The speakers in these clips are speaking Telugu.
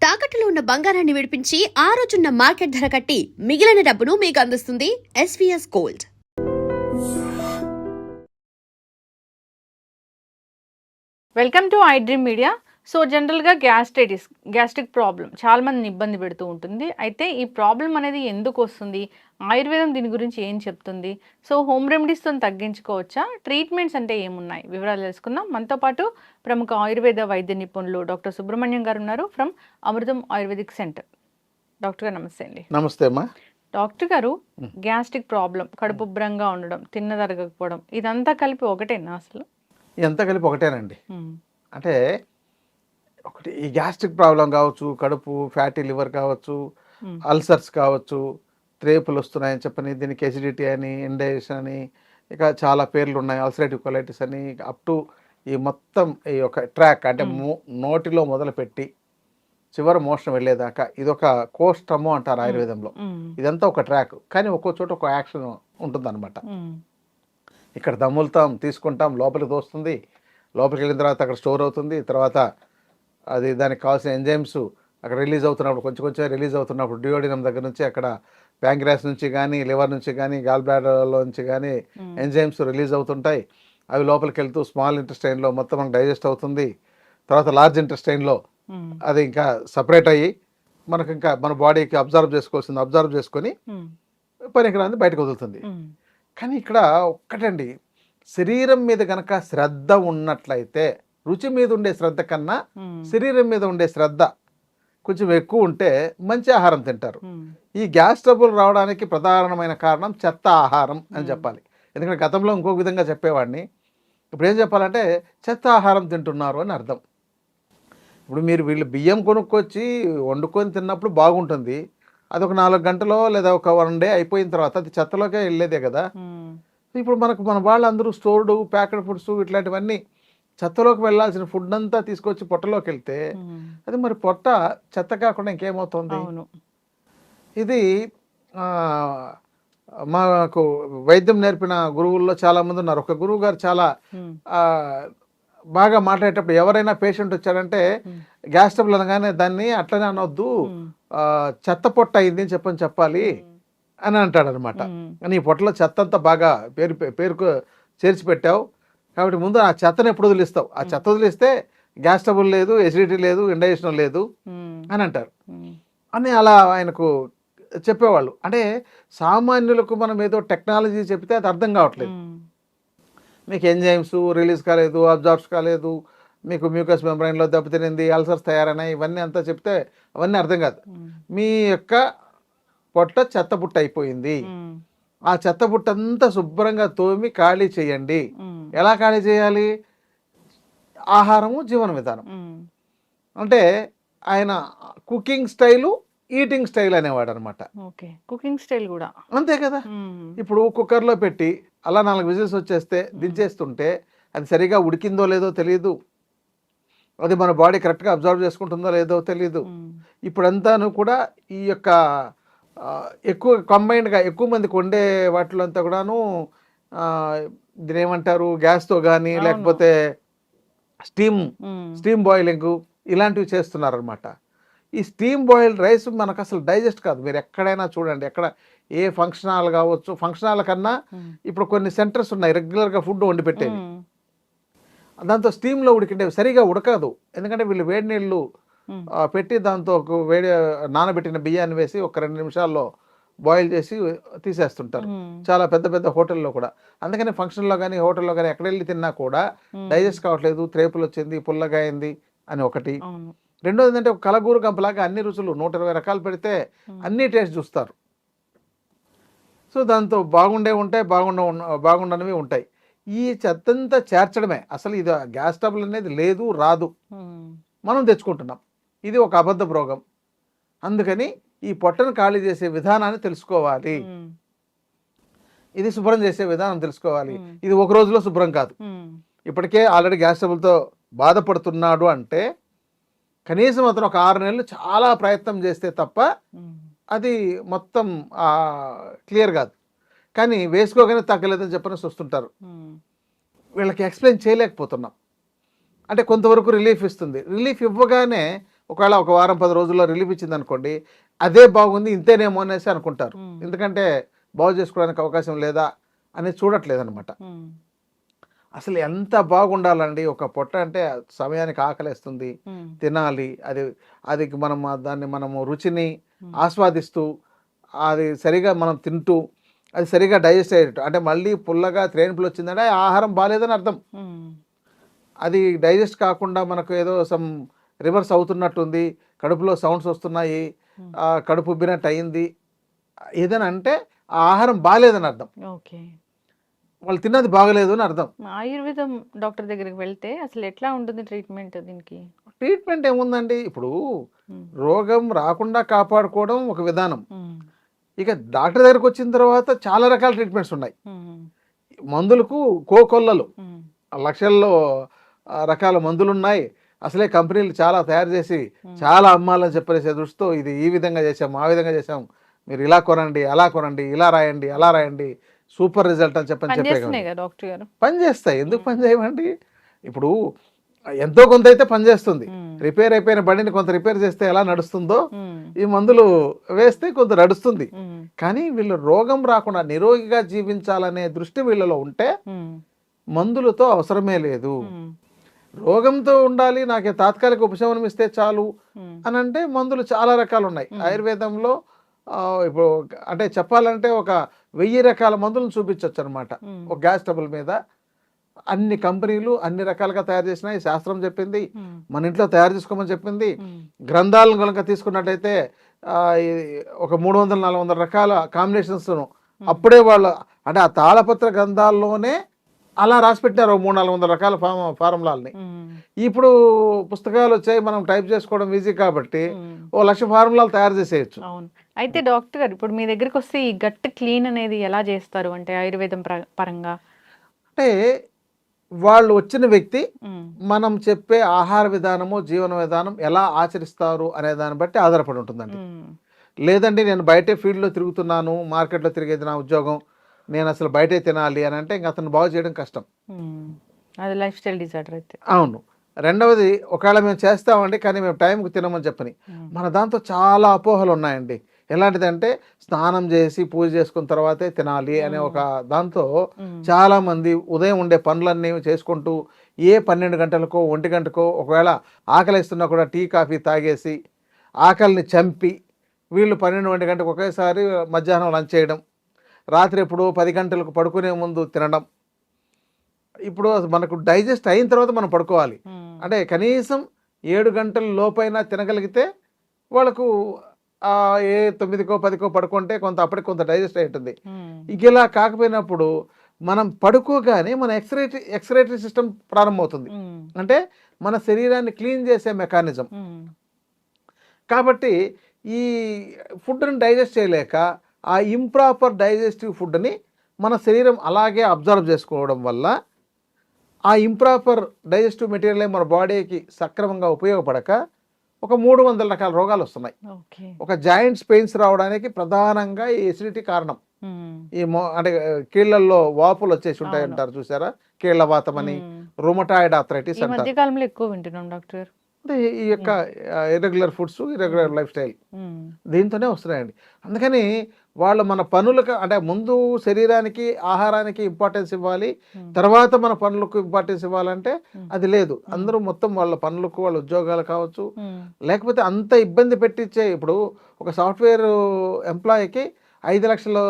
తాకట్టులో ఉన్న బంగారాన్ని విడిపించి ఆ రోజున్న మార్కెట్ ధర కట్టి మిగిలిన డబ్బును మీకు అందిస్తుంది SVS gold. Welcome to I dream media. So జనరల్గా గ్యాస్ట్రిక్ ప్రాబ్లం చాలా మందిని ఇబ్బంది పెడుతూ ఉంటుంది. అయితే ఈ ప్రాబ్లం అనేది ఎందుకు వస్తుంది, ఆయుర్వేదం దీని గురించి ఏం చెప్తుంది, సో హోమ్ రెమెడీస్తో తగ్గించుకోవచ్చా, ట్రీట్మెంట్స్ అంటే ఏమున్నాయి, వివరాలు తెలుసుకుందాం. మనతో పాటు ప్రముఖ ఆయుర్వేద వైద్య నిపుణులు డాక్టర్ సుబ్రహ్మణ్యం గారు ఉన్నారు from Amrutham ayurvedic centre. Doctor గారు నమస్తే అండి. నమస్తే అమ్మా. డాక్టర్ గారు, గ్యాస్ట్రిక్ ప్రాబ్లం, కడుపుబ్బరంగా ఉండడం, తిన్నదరగకపోవడం, ఇదంతా కలిపి ఒకటేనా అసలు? ఎంత కలిపి ఒకటేనండి. అంటే ఒకటి ఈ గ్యాస్ట్రిక్ ప్రాబ్లం కావచ్చు, కడుపు ఫ్యాటీ లివర్ కావచ్చు, అల్సర్స్ కావచ్చు, త్రేపులు వస్తున్నాయని చెప్పని, దీనికి ఎసిడిటీ అని, ఇండైజెషన్ అని, ఇక చాలా పేర్లు ఉన్నాయి, అల్సరేటివ్ కొలైటిస్ అని, అప్ టు ఈ మొత్తం ఈ ఒక ట్రాక్ అంటే నోటిలో మొదలుపెట్టి చివరి మోషన్ వెళ్ళేదాకా ఇదొక కోష్టము అంటారు ఆయుర్వేదంలో. ఇదంతా ఒక ట్రాక్, కానీ ఒక్కో చోట ఒక యాక్షన్ ఉంటుందన్నమాట. ఇక్కడ దమ్ములుతాం, తీసుకుంటాం, లోపలికి తోస్తుంది, లోపలికి వెళ్ళిన తర్వాత అక్కడ స్టోర్ అవుతుంది, తర్వాత అది దానికి కావాల్సిన ఎంజైమ్స్ అక్కడ రిలీజ్ అవుతున్నప్పుడు కొంచెం రిలీజ్ అవుతున్నప్పుడు డియోడినం దగ్గర నుంచి అక్కడ ప్యాంక్రియాస్ నుంచి కానీ, లివర్ నుంచి కానీ, గాల్ బ్లాడర్లో నుంచి కానీ ఎంజైమ్స్ రిలీజ్ అవుతుంటాయి. అవి లోపలికి వెళ్తూ స్మాల్ ఇంటెస్టైన్లో మొత్తం మనకు డైజెస్ట్ అవుతుంది. తర్వాత లార్జ్ ఇంటెస్టైన్లో అది ఇంకా సపరేట్ అయ్యి మనకు ఇంకా మన బాడీకి అబ్జర్వ్ చేసుకొని పనికిరాంది బయటకు వదులుతుంది. కానీ ఇక్కడ ఒక్కటండి, శరీరం మీద కనుక శ్రద్ధ ఉన్నట్లయితే, రుచి మీద ఉండే శ్రద్ధ కన్నా శరీరం మీద ఉండే శ్రద్ధ కొంచెం ఎక్కువ ఉంటే మంచి ఆహారం తింటారు. ఈ గ్యాస్ ట్రబుల్ రావడానికి ప్రధానమైన కారణం చెత్త ఆహారం అని చెప్పాలి. ఎందుకంటే గతంలో ఇంకొక విధంగా చెప్పేవాడిని, ఇప్పుడు ఏం చెప్పాలంటే చెత్త ఆహారం తింటున్నారు అని అర్థం. ఇప్పుడు వీళ్ళు బియ్యం కొనుక్కొచ్చి వండుకొని తిన్నప్పుడు బాగుంటుంది, అది ఒక 4 గంటలో లేదా ఒక 1 డే అయిపోయిన తర్వాత అది చెత్తలోకే వెళ్ళేదే కదా. ఇప్పుడు మన వాళ్ళందరూ స్టోర్డు ప్యాకెడ్ ఫుడ్స్ ఇట్లాంటివన్నీ చెత్తలోకి వెళ్ళాల్సిన ఫుడ్ అంతా తీసుకొచ్చి పొట్టలోకి వెళ్తే అది మరి పొట్ట చెత్త కాకుండా ఇంకేమవుతుంది? ఇది మాకు వైద్యం నేర్పిన గురువుల్లో చాలామంది ఉన్నారు. ఒక గురువు గారు చాలా బాగా మాట్లాడేటప్పుడు ఎవరైనా పేషెంట్ వచ్చాడంటే గ్యాస్ ట్రబుల్ అనగానే దాన్ని అట్లనే అనొద్దు, చెత్త పొట్ట అయింది అని చెప్పాలి అని అంటాడు అనమాట. నీ పొట్టలో చెత్త అంతా బాగా పేరుకు చేర్చి పెట్టావు కాబట్టి ముందు ఆ చెత్తను ఎప్పుడు వదిలిస్తావు, ఆ చెత్త వదిలిస్తే గ్యాస్ ట్రబుల్ లేదు, ఎసిడిటీ లేదు, ఇండైజెషన్ లేదు అని అంటారు అని అలా ఆయనకు చెప్పేవాళ్ళు. అంటే సామాన్యులకు మనం ఏదో టెక్నాలజీ చెప్తే అది అర్థం కావట్లేదు. మీకు ఎంజైమ్స్ రిలీజ్ కాలేదు, అబ్జార్బ్స్ కాలేదు, మీకు మ్యూకస్ మెంబ్రైన్లో దెబ్బతినింది, అల్సర్స్ తయారైనాయి, ఇవన్నీ అంతా చెప్తే అవన్నీ అర్థం కాదు. మీ యొక్క పొట్ట చెత్తబుట్ట అయిపోయింది, ఆ చెత్తబుట్ట అంతా శుభ్రంగా తోమి ఖాళీ చేయండి. ఎలా ఖాళీ చేయాలి? ఆహారము, జీవన విధానం. అంటే ఆయన కుకింగ్ స్టైలు, ఈటింగ్ స్టైల్ అనేవాడు అనమాట. కుకింగ్ స్టైల్ కూడా అంతే కదా. ఇప్పుడు కుక్కర్లో పెట్టి అలా 4 విజిల్స్ వచ్చేస్తే దించేస్తుంటే అది సరిగా ఉడికిందో లేదో తెలియదు, అది మన బాడీ కరెక్ట్గా అబ్జర్వ్ చేసుకుంటుందో లేదో తెలియదు. ఇప్పుడంతాను కూడా ఈ యొక్క ఎక్కువ కంబైన్డ్గా ఎక్కువ మందికి వండే వాటిలో అంతా కూడాను దీని ఏమంటారు, గ్యాస్తో కానీ లేకపోతే స్టీమ్ బాయిలింగ్ ఇలాంటివి చేస్తున్నారనమాట. ఈ స్టీమ్ బాయిల్డ్ రైస్ మనకు అసలు డైజెస్ట్ కాదు. మీరు ఎక్కడైనా చూడండి, ఎక్కడ ఏ ఫంక్షన్ హాల్ కావచ్చు, ఫంక్షన్ హాల్ కన్నా ఇప్పుడు కొన్ని సెంటర్స్ ఉన్నాయి రెగ్యులర్గా ఫుడ్ వండి పెట్టేవి, దాంతో స్టీమ్లో ఉడికిండేవి సరిగా ఉడకదు. ఎందుకంటే వీళ్ళు వేడి నీళ్ళు పెట్టి దాంతో వేడి నానబెట్టిన బియ్యాన్ని వేసి ఒక 2 నిమిషాల్లో బాయిల్ చేసి తీసేస్తుంటారు చాలా పెద్ద పెద్ద హోటల్లో కూడా. అందుకని ఫంక్షన్లో కానీ హోటల్లో కానీ ఎక్కడ వెళ్ళి తిన్నా కూడా డైజెస్ట్ కావట్లేదు, త్రేపులు వచ్చింది, పుల్లగా అయింది అని ఒకటి. రెండోది ఏంటంటే ఒక కలగూరు గంపలాగా అన్ని రుచులు 120 రకాలు పెడితే అన్ని టేస్ట్ చూస్తారు. సో దాంతో బాగుండే ఉంటాయి, బాగుండనివి ఉంటాయి. ఈ చెత్తంతా చేర్చడమే అసలు. ఇది గ్యాస్ ట్రబుల్ అనేది లేదు, రాదు, మనం తెచ్చుకుంటున్నాం. ఇది ఒక అబద్ధ రోగం. అందుకని ఈ పొట్టను ఖాళీ చేసే విధానాన్ని తెలుసుకోవాలి, ఇది శుభ్రం చేసే విధానం తెలుసుకోవాలి. ఇది ఒక రోజులో శుభ్రం కాదు. ఇప్పటికే ఆల్రెడీ గ్యాస్ ట్రబుల్తో బాధపడుతున్నాడు అంటే కనీసం అతను ఒక 6 నెలలు చాలా ప్రయత్నం చేస్తే తప్ప అది మొత్తం క్లియర్ కాదు. కానీ వేసుకోగానే తగ్గలేదని చెప్పని వస్తుంటారు. వీళ్ళకి ఎక్స్ప్లెయిన్ చేయలేకపోతున్నాం. అంటే కొంతవరకు రిలీఫ్ ఇస్తుంది. రిలీఫ్ ఇవ్వగానే ఒకవేళ ఒక వారం 10 రోజుల్లో రిలీఫ్ ఇచ్చింది అనుకోండి, అదే బాగుంది ఇంతేనేమో అనేసి అనుకుంటారు. ఎందుకంటే బాగు చేసుకోవడానికి అవకాశం లేదా అనేది చూడట్లేదు అనమాట. అసలు ఎంత బాగుండాలండి ఒక పొట్ట అంటే సమయానికి ఆకలేస్తుంది, తినాలి, అది అది మనం దాన్ని మనము రుచిని ఆస్వాదిస్తూ అది సరిగా మనం తింటూ అది సరిగా డైజెస్ట్ అయ్యేటట్టు, అంటే మళ్ళీ పుల్లగా త్రేణుపులు వచ్చిందంటే ఆ ఆహారం బాగాలేదని అర్థం. అది డైజెస్ట్ కాకుండా మనకు ఏదో సమ్ రివర్స్ అవుతున్నట్టుంది, కడుపులో సౌండ్స్ వస్తున్నాయి, కడుపు ఉబ్బినట్టు అయింది ఏదైనా అంటే ఆ ఆహారం బాగాలేదని అర్థం. ఓకే. వాళ్ళు తిన్నది బాగలేదు అని అర్థం. ఆయుర్వేదం డాక్టర్ దగ్గరికి వెళ్తే అసలు ఎట్లా ఉంటుంది ట్రీట్మెంట్ దీనికి? ట్రీట్మెంట్ ఏముందండి, ఇప్పుడు రోగం రాకుండా కాపాడుకోవడం ఒక విధానం. ఇక డాక్టర్ దగ్గరకు వచ్చిన తర్వాత చాలా రకాల ట్రీట్మెంట్స్ ఉన్నాయి. మందులకు కోకొల్లలు, లక్షల్లో రకాల మందులు ఉన్నాయి. అసలే కంపెనీలు చాలా తయారు చేసి చాలా అమ్మాలని చెప్పేసే దృష్టితో ఇది ఈ విధంగా చేసాం, ఆ విధంగా చేసాం, మీరు ఇలా కొనండి, అలా కొనండి, ఇలా రాయండి, అలా రాయండి, సూపర్ రిజల్ట్ అని చెప్పే డాక్టర్ గారు పని చేస్తాయి. ఎందుకు పని చేయమండి? ఇప్పుడు ఎంతో కొంత అయితే పనిచేస్తుంది. రిపేర్ అయిపోయిన బండిని కొంత రిపేర్ చేస్తే ఎలా నడుస్తుందో ఈ మందులు వేస్తే కొంత నడుస్తుంది. కానీ వీళ్ళు రోగం రాకుండా నిరోగిగా జీవించాలనే దృష్టి వీళ్ళలో ఉంటే మందులతో అవసరమే లేదు. రోగంతో ఉండాలి, నాకు తాత్కాలిక ఉపశమనం ఇస్తే చాలు అని అంటే మందులు చాలా రకాలు ఉన్నాయి ఆయుర్వేదంలో. ఇప్పుడు అంటే చెప్పాలంటే ఒక 1000 రకాల మందులను చూపించవచ్చు అనమాట ఒక గ్యాస్ ట్రబుల్ మీద. అన్ని కంపెనీలు అన్ని రకాలుగా తయారు చేసినాయి, శాస్త్రం చెప్పింది, మన ఇంట్లో తయారు చేసుకోమని చెప్పింది. గ్రంథాలను కనుక తీసుకున్నట్టయితే ఒక 300-400 రకాల కాంబినేషన్స్ అప్పుడే వాళ్ళు అంటే ఆ తాళపత్ర గ్రంథాల్లోనే అలా రాసి పెట్టారు 300-400 రకాల ఫార్ములాలని. ఇప్పుడు పుస్తకాలు వచ్చాయి, మనం టైప్ చేసుకోవడం ఈజీ కాబట్టి 1,00,000 ఫార్ములాలు తయారు చేసేయచ్చు. అవును. అయితే డాక్టర్ గారు ఇప్పుడు మీ దగ్గరికి వస్తే ఈ గట్ క్లీన్ అనేది ఎలా చేస్తారు అంటే ఆయుర్వేదం పరంగా? అంటే వాళ్ళు వచ్చిన వ్యక్తి మనం చెప్పే ఆహార విధానము, జీవన విధానం ఎలా ఆచరిస్తారు అనే దాన్ని బట్టి ఆధారపడి ఉంటుందండి. లేదండి నేను బయటే ఫీల్డ్లో తిరుగుతున్నాను, మార్కెట్లో తిరిగేది నా ఉద్యోగం, నేను అసలు బయటే తినాలి అని అంటే ఇంకా అతను బాగు చేయడం కష్టం. అది లైఫ్ స్టైల్ డిజార్డర్ అయితే. అవును. రెండవది, ఒకవేళ మేము చేస్తామండి కానీ మేము టైంకి తినమని చెప్పని, మన దాంతో చాలా అపోహలు ఉన్నాయండి. ఎలాంటిదంటే స్నానం చేసి పూజ చేసుకున్న తర్వాతే తినాలి అనే ఒక దాంతో చాలా మంది ఉదయం ఉండే పనులన్నీ చేసుకుంటూ 12 గంటలకో 1 గంటకో ఒకవేళ ఆకలిస్తున్నా కూడా టీ కాఫీ తాగేసి ఆకలిని చంపి వీళ్ళు 12-1 గంటకు ఒకేసారి మధ్యాహ్నం లంచ్ చేయడం, రాత్రి ఎప్పుడో 10 గంటలకు పడుకునే ముందు తినడం. ఇప్పుడు మనకు డైజెస్ట్ అయిన తర్వాత మనం పడుకోవాలి అంటే కనీసం 7 గంటల లోపైనా తినగలిగితే వాళ్ళకు 9కో 10కో పడుకుంటే కొంత అప్పటికి కొంత డైజెస్ట్ అయి ఉంటుంది. ఇక ఇలా కాకపోయినప్పుడు మనం పడుకోగానే మన ఎక్స్రేటరీ సిస్టమ్ ప్రారంభమవుతుంది, అంటే మన శరీరాన్ని క్లీన్ చేసే మెకానిజం. కాబట్టి ఈ ఫుడ్ని డైజెస్ట్ చేయలేక ఆ ఇంప్రాపర్ డైజెస్టివ్ ఫుడ్ని మన శరీరం అలాగే అబ్జర్వ్ చేసుకోవడం వల్ల ఆ ఇంప్రాపర్ డైజెస్టివ్ మెటీరియల్ మన బాడీకి సక్రమంగా ఉపయోగపడక ఒక 300 రకాల రోగాలు వస్తున్నాయి. ఒక జాయింట్స్ పెయిన్స్ రావడానికి ప్రధానంగా ఈ ఎసిడిటీ కారణం. ఈ అంటే కీళ్ళల్లో వాపులు వచ్చేసి ఉంటాయి అంటారు చూసారా, కీళ్ళ వాతం అని, రుమటాయిడ్ ఆర్థరైటిస్ అంటారు. ఎక్కువ వింటున్నాం డాక్టర్. అంటే ఈ యొక్క irregular foods, irregular life style దీంతోనే వస్తున్నాయండి. అందుకని వాళ్ళు మన పనులకు అంటే ముందు శరీరానికి ఆహారానికి ఇంపార్టెన్స్ ఇవ్వాలి, తర్వాత మన పనులకు ఇంపార్టెన్స్ ఇవ్వాలంటే అది లేదు. అందరూ మొత్తం వాళ్ళ పనులకు, వాళ్ళ ఉద్యోగాలు కావచ్చు, లేకపోతే అంత ఇబ్బంది పెట్టించే. ఇప్పుడు ఒక సాఫ్ట్వేర్ ఎంప్లాయీకి 5 లక్షలు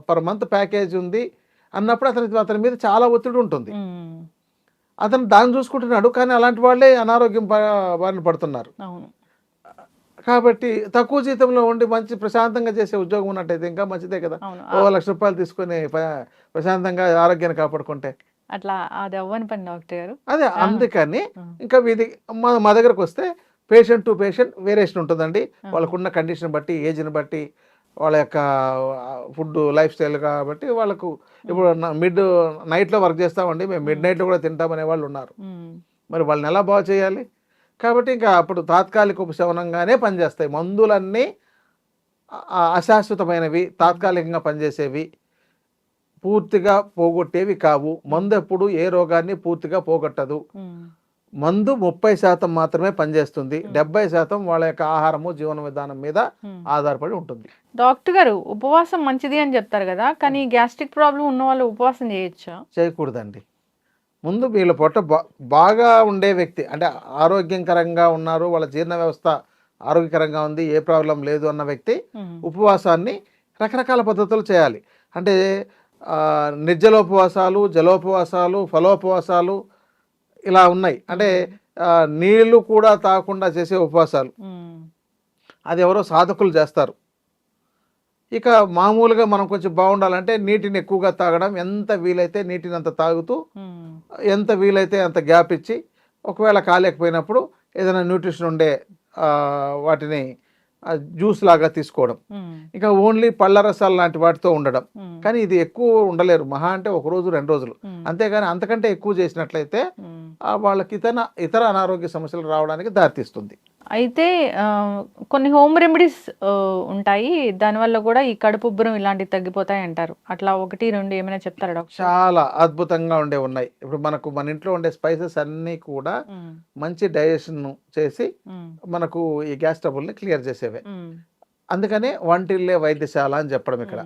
పర్ మంత్ ప్యాకేజ్ ఉంది అన్నప్పుడు అతని మీద చాలా ఒత్తిడి ఉంటుంది. అతను దాన్ని చూసుకుంటున్నాడు, కానీ అలాంటి వాళ్ళే అనారోగ్యం బారిన పడుతున్నారు. కాబట్టి తక్కువ జీతంలో ఉండి మంచి ప్రశాంతంగా చేసే ఉద్యోగం ఉన్నట్టయితే ఇంకా మంచిదే కదా. 1,00,000 రూపాయలు తీసుకొని ప్రశాంతంగా ఆరోగ్యాన్ని కాపాడుకుంటే అట్లా అది అవ్వని పని డాక్టర్ గారు. అదే అందుకని ఇంకా ఇది మా దగ్గరకు వస్తే పేషెంట్ టు పేషెంట్ వేరియేషన్ ఉంటుందండి. వాళ్ళకున్న కండిషన్ బట్టి, ఏజ్ని బట్టి, వాళ్ళ యొక్క ఫుడ్ లైఫ్ స్టైల్ కాబట్టి వాళ్ళకు. ఇప్పుడు నైట్లో వర్క్ చేస్తామండి, మేము మిడ్ నైట్లో కూడా తింటామనే వాళ్ళు ఉన్నారు. మరి వాళ్ళని ఎలా బాగు చేయాలి? కాబట్టి ఇంకా అప్పుడు తాత్కాలిక ఉపశమనంగానే పనిచేస్తాయి. మందులన్నీ అశాశ్వతమైనవి, తాత్కాలికంగా పనిచేసేవి, పూర్తిగా పోగొట్టేవి కావు. మందు ఎప్పుడు ఏ రోగాన్ని పూర్తిగా పోగొట్టదు. మందు 30% మాత్రమే పనిచేస్తుంది. 70% వాళ్ళ యొక్క ఆహారము జీవన విధానం మీద ఆధారపడి ఉంటుంది. డాక్టర్ గారు ఉపవాసం మంచిది అని చెప్తారు కదా, కానీ గ్యాస్ట్రిక్ ప్రాబ్లం ఉన్న వాళ్ళు ఉపవాసం చేయొచ్చా? చేయకూడదండి. ముందు వీళ్ళ పొట్ట బాగా ఉండే వ్యక్తి, అంటే ఆరోగ్యకరంగా ఉన్నారు, వాళ్ళ జీర్ణ వ్యవస్థ ఆరోగ్యకరంగా ఉంది, ఏ ప్రాబ్లం లేదు అన్న వ్యక్తి ఉపవాసాన్ని రకరకాల పద్ధతులు చేయాలి. అంటే నిర్జలోపవాసాలు, జలోపవాసాలు, ఫలోపవాసాలు ఇలా ఉన్నాయి. అంటే నీళ్లు కూడా తాగకుండా చేసే ఉపవాసాలు, అది ఎవరో సాధకులు చేస్తారు. ఇక మామూలుగా మనం కొంచెం బాగుండాలంటే నీటిని ఎక్కువగా తాగడం, ఎంత వీలైతే నీటిని అంత తాగుతూ, ఎంత వీలైతే అంత గ్యాప్ ఇచ్చి, ఒకవేళ కాలేకపోయినప్పుడు ఏదైనా న్యూట్రిషన్ ఉండే వాటిని జ్యూస్ లాగా తీసుకోవడం. ఇంకా ఓన్లీ పళ్ళ రసాలు లాంటి వాటితో ఉండడం. కానీ ఇది ఎక్కువ ఉండలేరు, మహా అంటే 1 రోజు 2 రోజులు. అంతేగాని అంతకంటే ఎక్కువ చేసినట్లయితే వాళ్ళకి ఇతర అనారోగ్య సమస్యలు రావడానికి దారితీస్తుంది. అయితే కొన్ని హోమ్ రెమెడీస్ ఉంటాయి, దానివల్ల కూడా ఈ కడుపు ఉబ్బరం ఇలాంటివి తగ్గిపోతాయి అంటారు. అట్లా 1, 2 ఏమైనా చెప్తారా డాక్టర్? చాలా అద్భుతంగా ఉన్నాయి. ఇప్పుడు మన ఇంట్లో ఉండే స్పైసెస్ అన్నీ కూడా మంచి డైజెషన్ చేసి మనకు ఈ గ్యాస్ ట్రబుల్ని క్లియర్ చేసేవే. అందుకనే వంటిల్లే వైద్యశాల అని చెప్పడం ఇక్కడ.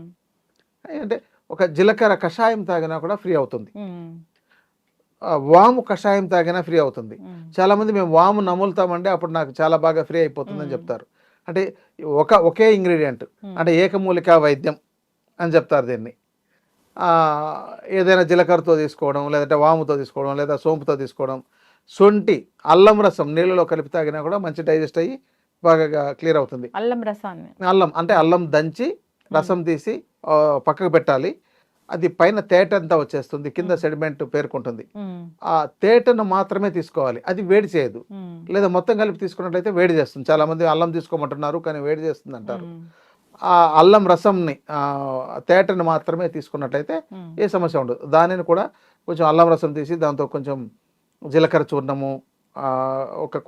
అంటే ఒక జీలకర్ర కషాయం తాగినా కూడా ఫ్రీ అవుతుంది, వాము కషాయం తాగినా ఫ్రీ అవుతుంది. చాలామంది మేము వాము నములుతామండి, అప్పుడు నాకు చాలా బాగా ఫ్రీ అయిపోతుందని చెప్తారు. అంటే ఒకే ఇంగ్రీడియంట్, అంటే ఏకమూలికా వైద్యం అని చెప్తారు దీన్ని. ఏదైనా జీలకర్రతో తీసుకోవడం, లేదంటే వాముతో తీసుకోవడం, లేదా సోంపుతో తీసుకోవడం, శొంఠి, అల్లం రసం నీళ్ళలో కలిపి తాగినా కూడా మంచి డైజెస్ట్ అయ్యి బాగా క్లియర్ అవుతుంది. అల్లం దంచి రసం తీసి పక్కకు పెట్టాలి. అది పైన తేట అంతా వచ్చేస్తుంది, కింద సెడిమెంట్ పేరుకుంటుంది. ఆ తేటను మాత్రమే తీసుకోవాలి, అది వేడి చేయదు. లేదా మొత్తం కలిపి తీసుకున్నట్లయితే వేడి చేస్తుంది. చాలా మంది అల్లం తీసుకోమంటున్నారు కానీ వేడి చేస్తుంది అంటారు. ఆ అల్లం రసంని తేటను మాత్రమే తీసుకున్నట్లయితే ఏ సమస్య ఉండదు. దానిని కూడా కొంచెం అల్లం రసం తీసి దాంతో కొంచెం జీలకర్ర చూర్ణము,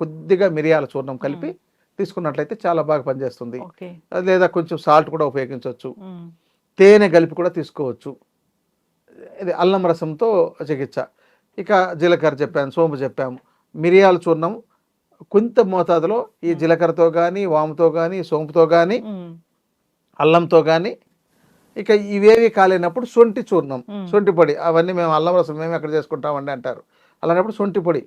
కొద్దిగా మిరియాల చూర్ణం కలిపి తీసుకున్నట్లయితే చాలా బాగా పనిచేస్తుంది. లేదా కొంచెం సాల్ట్ కూడా ఉపయోగించవచ్చు, తేనె కలిపి కూడా తీసుకోవచ్చు. ఇది అల్లం రసంతో చికిత్స. ఇక జీలకర్ర చెప్పాము, సోంపు చెప్పాము, మిరియాల చూర్ణం కొంత మోతాదులో ఈ జీలకర్రతో కానీ, వాముతో కానీ, సోంపుతో కానీ, అల్లంతో కానీ. ఇక ఇవేవి కాలేనప్పుడు శొంఠి చూర్ణం, శొంఠి పొడి, అవన్నీ మేము అల్లం రసం మేము ఎక్కడ చేసుకుంటామండి అంటారు. అలాంటప్పుడు శొంఠి పొడి,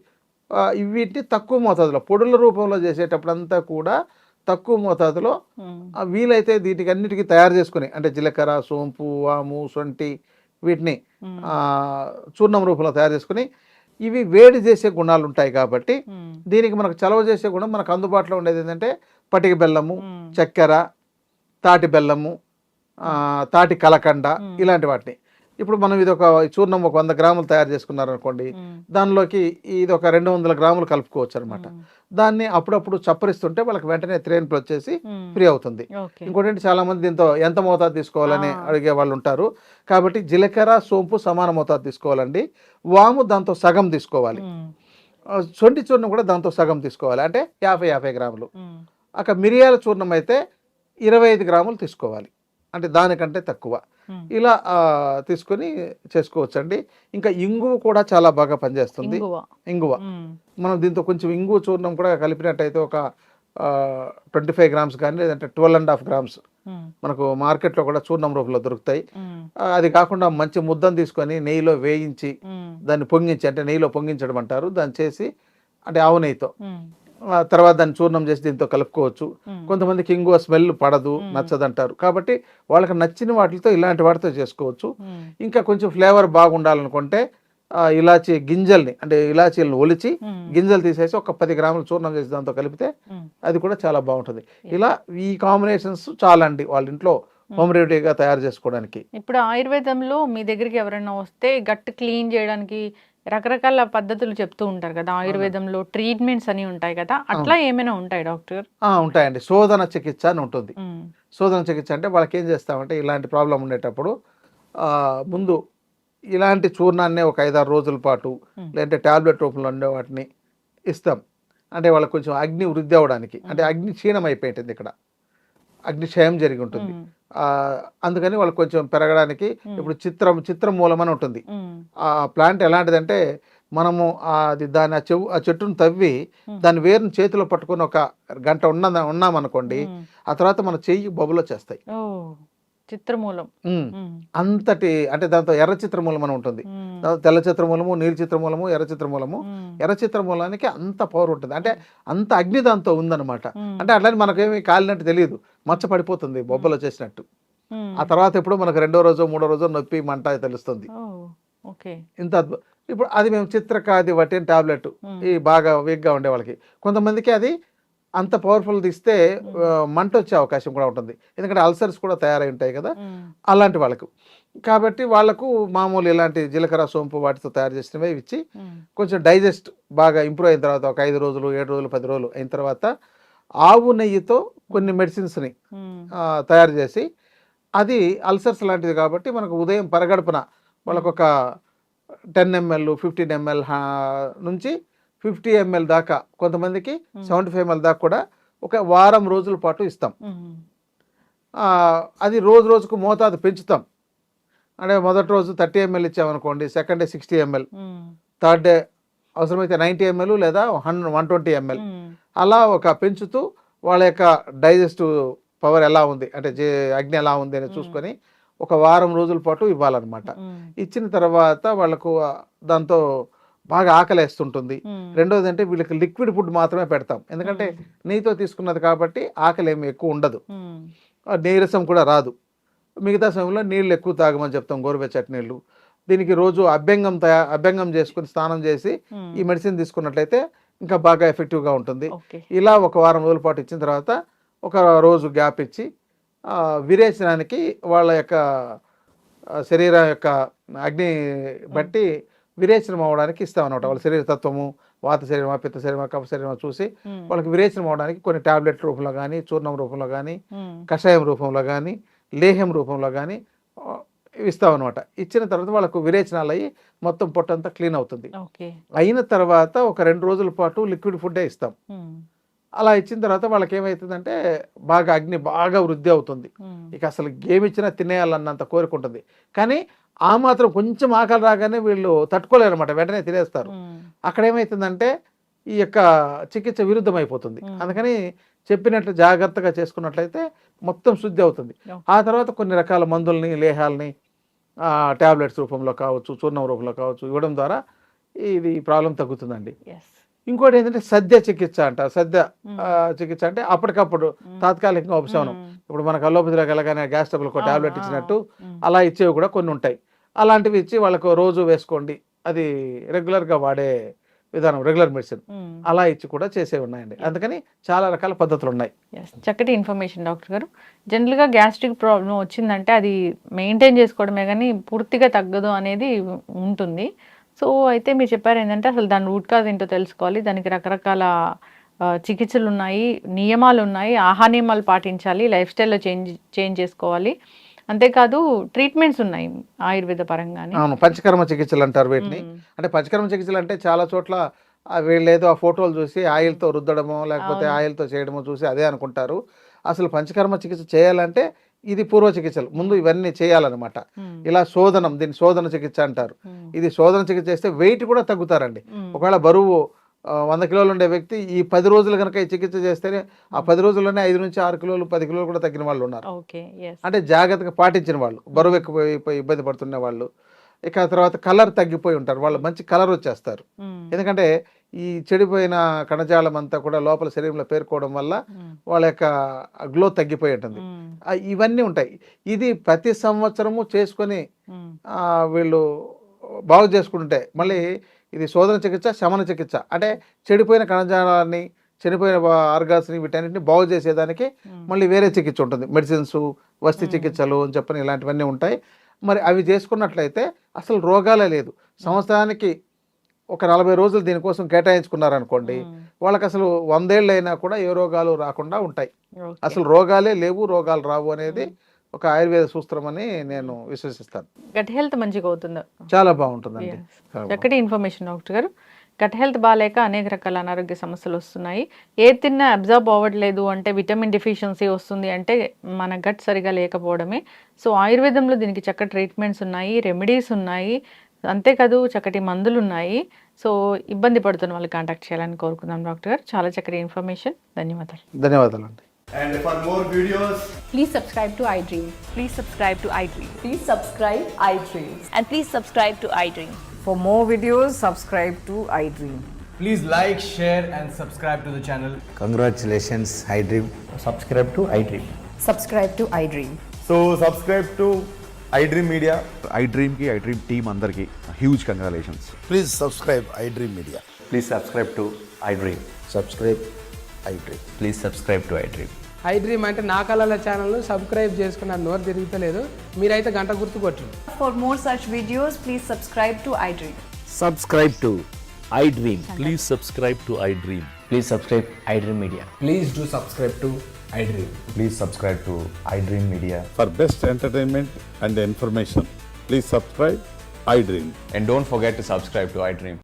వీటిని తక్కువ మోతాదులో పొడుల రూపంలో చేసేటప్పుడంతా కూడా తక్కువ మోతాదులో వీలైతే వీటికి అన్నిటికీ తయారు చేసుకుని, అంటే జీలకర్ర, సోంపు, వాము, శొంఠి వీటిని చూర్ణం రూపంలో తయారు చేసుకుని, ఇవి వేడి చేసే గుణాలు ఉంటాయి కాబట్టి దీనికి మనకు చలవ చేసే గుణం మనకు అందుబాటులో ఉండేది ఏంటంటే పటిక బెల్లము, చక్కెర, తాటి బెల్లము, తాటి కలకండ, ఇలాంటి వాటిని. ఇప్పుడు మనం ఇది ఒక చూర్ణం 100 గ్రాములు తయారు చేసుకున్నారనుకోండి, దానిలోకి ఇది ఒక 200 గ్రాములు కలుపుకోవచ్చు అనమాట. దాన్ని అప్పుడప్పుడు చప్పరిస్తుంటే వాళ్ళకి వెంటనే త్రేన్పులు వచ్చేసి ఫ్రీ అవుతుంది. ఇంకోటి చాలా మంది దీంతో ఎంత మోతాదు తీసుకోవాలని అడిగే వాళ్ళు ఉంటారు. కాబట్టి జీలకర్ర, సోంపు సమాన మోతాదు తీసుకోవాలండి. వాము దాంతో సగం తీసుకోవాలి, శొంఠి చూర్ణం కూడా దాంతో సగం తీసుకోవాలి, అంటే 50 గ్రాములు. అక్కడ మిరియాల చూర్ణం అయితే 25 గ్రాములు తీసుకోవాలి, అంటే దానికంటే తక్కువ. ఇలా తీసుకొని చేసుకోవచ్చండి. ఇంకా ఇంగువ కూడా చాలా బాగా పనిచేస్తుంది. ఇంగువ మనం దీంతో కొంచెం ఇంగువ చూర్ణం కూడా కలిపినట్టయితే ఒక 25 గ్రామ్స్ కానీ, లేదంటే 12.5 గ్రామ్స్ మనకు మార్కెట్లో కూడా చూర్ణం రూపంలో దొరుకుతాయి. అది కాకుండా మంచి ముద్దను తీసుకొని నెయ్యిలో వేయించి దాన్ని పొంగించి, అంటే నెయ్యిలో పొంగించడం అంటారు, దాన్ని చేసి, అంటే ఆవు నెయ్యితో తర్వాత దాన్ని చూర్ణం చేసి దీంతో కలుపుకోవచ్చు. కొంతమందికి ఇంగువ స్మెల్ పడదు, నచ్చదంటారు. కాబట్టి వాళ్ళకి నచ్చిన వాటితో ఇలాంటి వాటితో చేసుకోవచ్చు. ఇంకా కొంచెం ఫ్లేవర్ బాగుండాలనుకుంటే ఇలాచీ గింజల్ని, అంటే ఇలాచీలను ఒలిచి గింజలు తీసేసి ఒక 10 గ్రాములు చూర్ణం చేసి దాంతో కలిపితే అది కూడా చాలా బాగుంటుంది. ఇలా ఈ కాంబినేషన్స్ చాలా అండి వాళ్ళ ఇంట్లో హోమ్ రెమెడీగా తయారు చేసుకోవడానికి. ఇప్పుడు ఆయుర్వేదంలో మీ దగ్గరికి ఎవరైనా వస్తే గట్ క్లీన్ చేయడానికి రకరకాల పద్ధతులు చెప్తూ ఉంటారు కదా, ఆయుర్వేదంలో ట్రీట్మెంట్స్ అని ఉంటాయి కదా, అట్లా ఏమైనా ఉంటాయి డాక్టర్? ఉంటాయండి. శోధన చికిత్స అని ఉంటుంది. శోధన చికిత్స అంటే వాళ్ళకి ఏం చేస్తామంటే, ఇలాంటి ప్రాబ్లం ఉండేటప్పుడు ముందు ఇలాంటి చూర్ణాన్ని ఒక 5-6 రోజుల పాటు, లేదంటే ట్యాబ్లెట్ రూపంలో ఉండే వాటిని ఇస్తాం. అంటే వాళ్ళకి కొంచెం అగ్ని వృద్ధి అవ్వడానికి, అంటే అగ్ని క్షీణం అయిపోయింటుంది, ఇక్కడ అగ్నిక్షయం జరిగి ఉంటుంది. అందుకని వాళ్ళకి కొంచెం పెరగడానికి ఇప్పుడు చిత్రమూలం అని ఉంటుంది. ఆ ప్లాంట్ ఎలాంటిదంటే మనము అది దాని ఆ చెట్టును తవ్వి దాని వేరుని చేతిలో పట్టుకొని ఒక గంట ఉన్నామనుకోండి, ఆ తర్వాత మన చెయ్యి బొబ్బలు వచ్చేస్తాయి. ఓ చిత్రమూలం. అంతటి అంటే దాంతో ఎర్ర చిత్రమూలం అని ఉంటుంది. తెల్ల చిత్రమూలము, నీలి చిత్రమూలము, ఎర్ర చిత్రమూలము. ఎర్ర చిత్రమూలానికి అంత పవర్ ఉంటుంది, అంటే అంత అగ్ని దాంతో ఉందన్నమాట. అంటే అట్లని మనకేమి కాలినట్టు తెలియదు, మచ్చ పడిపోతుంది బొబ్బలు వచ్చేసినట్టు. ఆ తర్వాత ఎప్పుడు మనకు 2వ రోజో 3వ రోజో నొప్పి మంట తెలుస్తుంది. ఇంత ఇప్పుడు అది మేము చిత్రకాది వటిన్ టాబ్లెట్ ఈ బాగా వీక్గా ఉండే వాళ్ళకి, కొంతమందికి అది అంత పవర్ఫుల్ ఇస్తే మంట వచ్చే అవకాశం కూడా ఉంటుంది, ఎందుకంటే అల్సర్స్ కూడా తయారై ఉంటాయి కదా అలాంటి వాళ్ళకు. కాబట్టి వాళ్ళకు మామూలు ఇలాంటి జీలకర్ర సోంపు వాటితో తయారు చేసినవే ఇచ్చి కొంచెం డైజెస్ట్ బాగా ఇంప్రూవ్ అయిన తర్వాత ఒక 5 రోజులు 7 రోజులు 10 రోజులు అయిన తర్వాత ఆవు నెయ్యితో కొన్ని మెడిసిన్స్ని తయారు చేసి, అది అల్సర్స్ లాంటిది కాబట్టి మనకు ఉదయం పరగడుపున వాళ్ళకు ఒక 10 ml 15 ml నుంచి 50 ml దాకా, కొంతమందికి 75 ml దాకా కూడా ఒక వారం రోజుల పాటు ఇస్తాం. అది రోజుకు మోతాదు పెంచుతాం. అంటే మొదటి రోజు 30 ml ఇచ్చామనుకోండి, second day 60 ml, third day అవసరమైతే 90 ml లేదా 120 ml, అలా ఒక పెంచుతూ వాళ్ళ యొక్క డైజెస్టివ్ పవర్ ఎలా ఉంది అంటే అగ్ని ఎలా ఉంది అని చూసుకొని ఒక వారం రోజుల పాటు ఇవ్వాలన్నమాట. ఇచ్చిన తర్వాత వాళ్ళకు దాంతో బాగా ఆకలేస్తుంటుంది. రెండోది అంటే వీళ్ళకి లిక్విడ్ ఫుడ్ మాత్రమే పెడతాం, ఎందుకంటే నెయ్యితో తీసుకున్నది కాబట్టి ఆకలి ఏమి ఎక్కువ ఉండదు, నీరసం కూడా రాదు. మిగతా సమయంలో నీళ్ళు ఎక్కువ తాగమని చెప్తాం, గోరువెచ్చటి నీళ్ళు. దీనికి రోజు అభ్యంగం చేసుకుని స్నానం చేసి ఈ మెడిసిన్ తీసుకున్నట్లయితే ఇంకా బాగా ఎఫెక్టివ్గా ఉంటుంది. ఇలా ఒక వారం రోజుల పాటు ఇచ్చిన తర్వాత ఒక రోజు గ్యాప్ ఇచ్చి విరేచనానికి వాళ్ళ యొక్క శరీరం యొక్క అగ్ని బట్టి విరేచనం అవడానికి ఇస్తామన్నమాట. వాళ్ళ శరీర తత్వము, వాత శరీరమా, పిత్త శరీరమా, కఫ శరీరమా చూసి వాళ్ళకి విరేచనం అవడానికి కొన్ని టాబ్లెట్ రూపంలో కానీ, చూర్ణం రూపంలో కానీ, కషాయం రూపంలో కానీ, లేహ్యం రూపంలో కానీ ఇస్తామన్నమాట. ఇచ్చిన తర్వాత వాళ్ళకు విరేచనాలు అయ్యి మొత్తం పొట్టంతా క్లీన్ అవుతుంది. అయిన తర్వాత ఒక 2 రోజుల పాటు లిక్విడ్ ఫుడ్డే ఇస్తాం. అలా ఇచ్చిన తర్వాత వాళ్ళకి ఏమవుతుందంటే బాగా అగ్ని బాగా వృద్ధి అవుతుంది. ఇక అసలు ఏమిచ్చినా తినేయాలన్నంత కోరిక ఉంటుంది. కానీ ఆ మాత్రం కొంచెం ఆకలి రాగానే వీళ్ళు తట్టుకోలేరు అనమాట, వెంటనే తినేస్తారు. అక్కడ ఏమవుతుందంటే ఈ యొక్క చికిత్స విరుద్ధం అయిపోతుంది. అందుకని చెప్పినట్లు జాగ్రత్తగా చేసుకున్నట్లయితే మొత్తం శుద్ధి అవుతుంది. ఆ తర్వాత కొన్ని రకాల మందుల్ని, లేహాలని టాబ్లెట్స్ రూపంలో కావచ్చు, చూర్ణం రూపంలో కావచ్చు ఇవ్వడం ద్వారా ఇది ప్రాబ్లం తగ్గుతుందండి. ఇంకోటి ఏంటంటే సద్య చికిత్స అంట. సద్య చికిత్స అంటే అప్పటికప్పుడు తాత్కాలికంగా ఉపశమనం. ఇప్పుడు మనకు అల్లోపతిలోకి వెళ్ళగానే గ్యాస్ ట్రబుల్ ఒక టాబ్లెట్ ఇచ్చినట్టు అలా ఇచ్చేవి కూడా కొన్ని ఉంటాయి. అలాంటివి ఇచ్చి వాళ్ళకు రోజు వేసుకోండి, అది రెగ్యులర్గా వాడే విధానం, రెగ్యులర్ మెడిసిన్ అలా ఇచ్చి కూడా చేసే ఉన్నాయండి. అందుకని చాలా రకాల పద్ధతులు ఉన్నాయి. చక్కటి ఇన్ఫర్మేషన్ డాక్టర్ గారు. జనరల్గా గ్యాస్ట్రిక్ ప్రాబ్లం వచ్చిందంటే అది మెయింటైన్ చేసుకోవడమే కానీ పూర్తిగా తగ్గదు అనేది ఉంటుంది. సో అయితే మీరు చెప్పారు ఏంటంటే అసలు దాని రూట్ కాజ్ ఏంటో తెలుసుకోవాలి, దానికి రకరకాల చికిత్సలు ఉన్నాయి, నియమాలు ఉన్నాయి, ఆహార నియమాలు పాటించాలి, లైఫ్ స్టైల్లో చేంజ్ చేసుకోవాలి, అంతేకాదు ట్రీట్మెంట్స్ ఉన్నాయి ఆయుర్వేద పరంగానే. అవును, పంచకర్మ చికిత్సలు అంటారు వీటిని. అంటే పంచకర్మ చికిత్సలు అంటే చాలా చోట్ల వీళ్ళు ఏదో ఆ ఫోటోలు చూసి ఆయిల్తో రుద్దడమో లేకపోతే ఆయిల్తో చేయడమో చూసి అదే అనుకుంటారు. అసలు పంచకర్మ చికిత్స చేయాలంటే ఇది పూర్వ చికిత్సలు, ముందు ఇవన్నీ చేయాలన్నమాట. ఇలా శోధనం, దీన్ని శోధన చికిత్స అంటారు. ఇది శోధన చికిత్స చేస్తే వెయిట్ కూడా తగ్గుతారండి. ఒకవేళ బరువు 100 కిలోలు ఉండే వ్యక్తి ఈ 10 రోజులు కనుక ఈ చికిత్స చేస్తేనే ఆ 10 రోజుల్లోనే 5 నుంచి 6 కిలోలు 10 కిలోలు కూడా తగ్గిన వాళ్ళు ఉన్నారు. అంటే జాగ్రత్తగా పాటించిన వాళ్ళు, బరువు ఎక్కువైపోయి ఇబ్బంది పడుతున్న వాళ్ళు. ఇక తర్వాత కలర్ తగ్గిపోయి ఉంటారు, వాళ్ళు మంచి కలర్ వచ్చేస్తారు. ఎందుకంటే ఈ చెడిపోయిన కణజాలం అంతా కూడా లోపల శరీరంలో పేరుకోవడం వల్ల వాళ్ళ యొక్క గ్లో తగ్గిపోయి ఉంటుంది. ఇవన్నీ ఉంటాయి. ఇది ప్రతి సంవత్సరము చేసుకొని వీళ్ళు బాగు చేసుకుంటే మళ్ళీ ఇది శోధన చికిత్స, శమన చికిత్స. అంటే చెడిపోయిన కణజాలాన్ని, చనిపోయిన ఆర్గాన్స్ని వీటన్నిటిని బాగు చేసేదానికి మళ్ళీ వేరే చికిత్స ఉంటుంది. మెడిసిన్స్, వస్తీ చికిత్సలు అని చెప్పని ఇలాంటివన్నీ ఉంటాయి. మరి అవి చేసుకున్నట్లయితే అసలు రోగాలే లేదు. సంవత్సరానికి ఒక 40 రోజులు దీనికోసం కేటాయించుకున్నారనుకోండి, వాళ్ళకి అసలు 100 ఏళ్ళు అయినా కూడా ఏ రోగాలు రాకుండా ఉంటాయి. అసలు రోగాలే లేవు, రోగాలు రావు అనేది ఒక ఆయుర్వేద సూత్రం అని నేను విశ్వసిస్తాను. గట్ హెల్త్ మంచిగా అవుతుంది, చాలా బాగుంటుందండి. చక్కటి ఇన్ఫర్మేషన్ డాక్టర్ గారు. గట్ హెల్త్ బాగాలేక అనేక రకాల అనారోగ్య సమస్యలు వస్తున్నాయి. ఏది తిన్నా అబ్జర్వ్ అవ్వట్లేదు అంటే, విటమిన్ డెఫిషియన్సీ వస్తుంది అంటే మన గట్ సరిగా లేకపోవడమే. సో ఆయుర్వేదంలో దీనికి చక్కటి ట్రీట్మెంట్స్ ఉన్నాయి, రెమెడీస్ ఉన్నాయి, అంతేకాదు చక్కటి మందులు ఉన్నాయి. సో ఇబ్బంది పడుతున్న వాళ్ళు కాంటాక్ట్ చేయాలని కోరుకుందాం డాక్టర్ గారు. చాలా చక్కటి ఇన్ఫర్మేషన్. ధన్యవాదాలు. ధన్యవాదాలండి. And for more videos, Please subscribe to iDream. Please subscribe to iDream. Please subscribe iDream. And please subscribe to iDream. For more videos, subscribe to iDream. please like, share, and subscribe to the channel. Congratulations, iDream. Subscribe to iDream. Subscribe to iDream. So subscribe to iDream Media. iDream ki iDream team అందరికి huge congratulations. Please subscribe iDream Media. Please subscribe to iDream. Subscribe iDream. Please subscribe to iDream. iDream అంటే నా కళల ఛానల్ సబ్స్క్రైబ్ చేసుకున్న నోరు తిరుగుతలేదు, మీరైతే గంట గుర్తు కొట్టండి. For more such videos, please subscribe to iDream. Subscribe to iDream. Please subscribe to iDream. Please subscribe iDream Media. Please do subscribe to iDream. Please subscribe to iDream Media. For best entertainment and information, please subscribe iDream. And don't forget to subscribe to iDream.